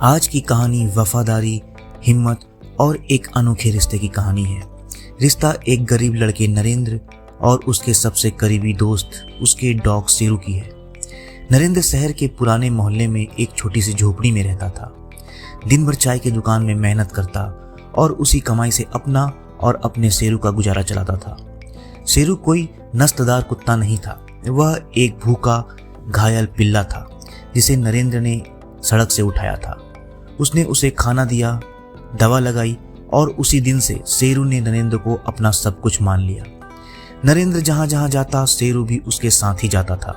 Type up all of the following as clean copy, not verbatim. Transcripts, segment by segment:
आज की कहानी वफादारी, हिम्मत और एक अनोखे रिश्ते की कहानी है। रिश्ता एक गरीब लड़के नरेंद्र और उसके सबसे करीबी दोस्त उसके डॉग शेरू की है। नरेंद्र शहर के पुराने मोहल्ले में एक छोटी सी झोपड़ी में रहता था। दिन भर चाय की दुकान में मेहनत करता और उसी कमाई से अपना और अपने शेरू का गुजारा चलाता था। शेरू कोई नस्लदार कुत्ता नहीं था, वह एक भूखा घायल पिल्ला था जिसे नरेंद्र ने सड़क से उठाया था। उसने उसे खाना दिया, दवा लगाई और उसी दिन से शेरू ने नरेंद्र को अपना सब कुछ मान लिया। नरेंद्र जहां जहां जाता शेरू भी उसके साथ ही जाता था।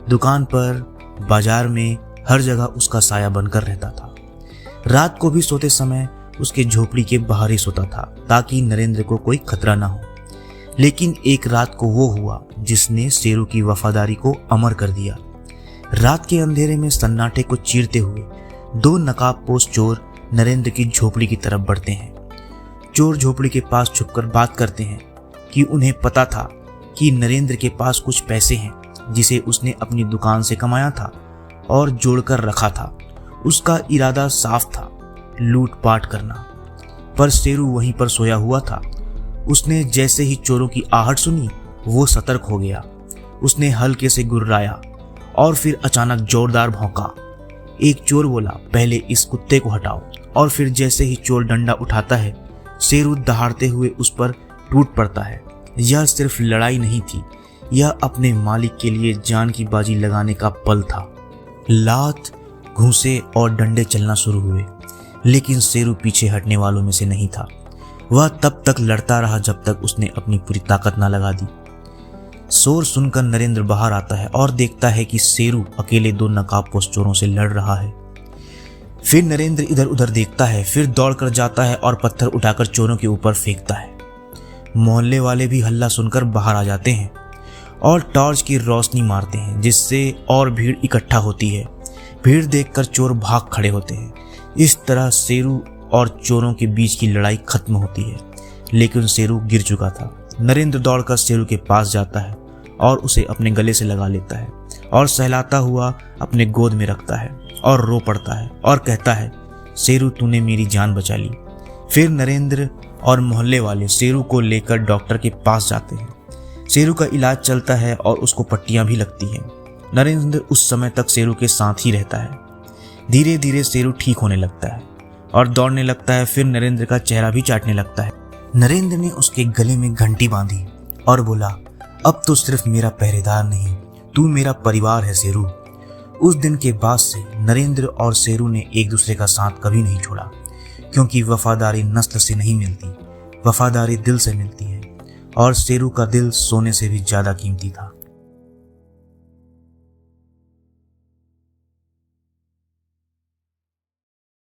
दुकान पर, बाजार में, हर जगह उसका साया बनकर रहता था। रात को भी सोते समय उसके झोपड़ी के बाहर ही सोता था ताकि नरेंद्र को कोई खतरा ना हो। लेकिन एक रात को वो हुआ जिसने शेरू की वफादारी को अमर कर दिया। रात के अंधेरे में सन्नाटे को चीरते हुए दो नकाबपोश चोर नरेंद्र की झोपड़ी की तरफ बढ़ते हैं। चोर झोपड़ी के पास छुपकर बात करते हैं कि उन्हें पता था कि नरेंद्र के पास कुछ पैसे हैं जिसे उसने अपनी दुकान से कमाया था और जोड़कर रखा था। उसका इरादा साफ था, लूटपाट करना। पर शेरू वहीं पर सोया हुआ था। उसने जैसे ही चोरों की आहट सुनी वो सतर्क हो गया। उसने हल्के से गुर्राया और फिर अचानक जोरदार भौंका। एक चोर बोला, पहले इस कुत्ते को हटाओ। और फिर जैसे ही चोर डंडा उठाता है शेरू दहाड़ते हुए उस पर टूट पड़ता है। यह सिर्फ लड़ाई नहीं थी, यह अपने मालिक के लिए जान की बाजी लगाने का पल था। लात, घूंसे और डंडे चलना शुरू हुए, लेकिन शेरू पीछे हटने वालों में से नहीं था। वह तब तक लड़ता रहा जब तक उसने अपनी पूरी ताकत न लगा दी। शोर सुनकर नरेंद्र बाहर आता है और देखता है कि शेरू अकेले दो नकाबपोश चोरों से लड़ रहा है। फिर नरेंद्र इधर उधर देखता है, फिर दौड़कर जाता है और पत्थर उठाकर चोरों के ऊपर फेंकता है। मोहल्ले वाले भी हल्ला सुनकर बाहर आ जाते हैं और टॉर्च की रोशनी मारते हैं, जिससे और भीड़ इकट्ठा होती है। भीड़ देखकर चोर भाग खड़े होते हैं। इस तरह शेरू और चोरों के बीच की लड़ाई खत्म होती है, लेकिन शेरू गिर चुका था। नरेंद्र दौड़कर शेरू के पास जाता है और उसे अपने गले से लगा लेता है और सहलाता हुआ अपने गोद में रखता है और रो पड़ता है और कहता है, शेरू तूने मेरी जान बचा ली। फिर नरेंद्र और मोहल्ले वाले शेरू को लेकर डॉक्टर के पास जाते हैं। शेरू का इलाज चलता है और उसको पट्टियां भी लगती हैं। नरेंद्र उस समय तक शेरू के साथ ही रहता है। धीरे धीरे शेरू ठीक होने लगता है और दौड़ने लगता है। फिर नरेंद्र का चेहरा भी चाटने लगता है। नरेंद्र ने उसके गले में घंटी बांधी और बोला, अब तो सिर्फ मेरा पहरेदार नहीं, तू मेरा परिवार है शेरू। उस दिन के बाद से नरेंद्र और शेरू ने एक दूसरे का साथ कभी नहीं छोड़ा, क्योंकि वफादारी नस्ल से नहीं मिलती, वफादारी दिल से मिलती है। और शेरू का दिल सोने से भी ज्यादा कीमती था।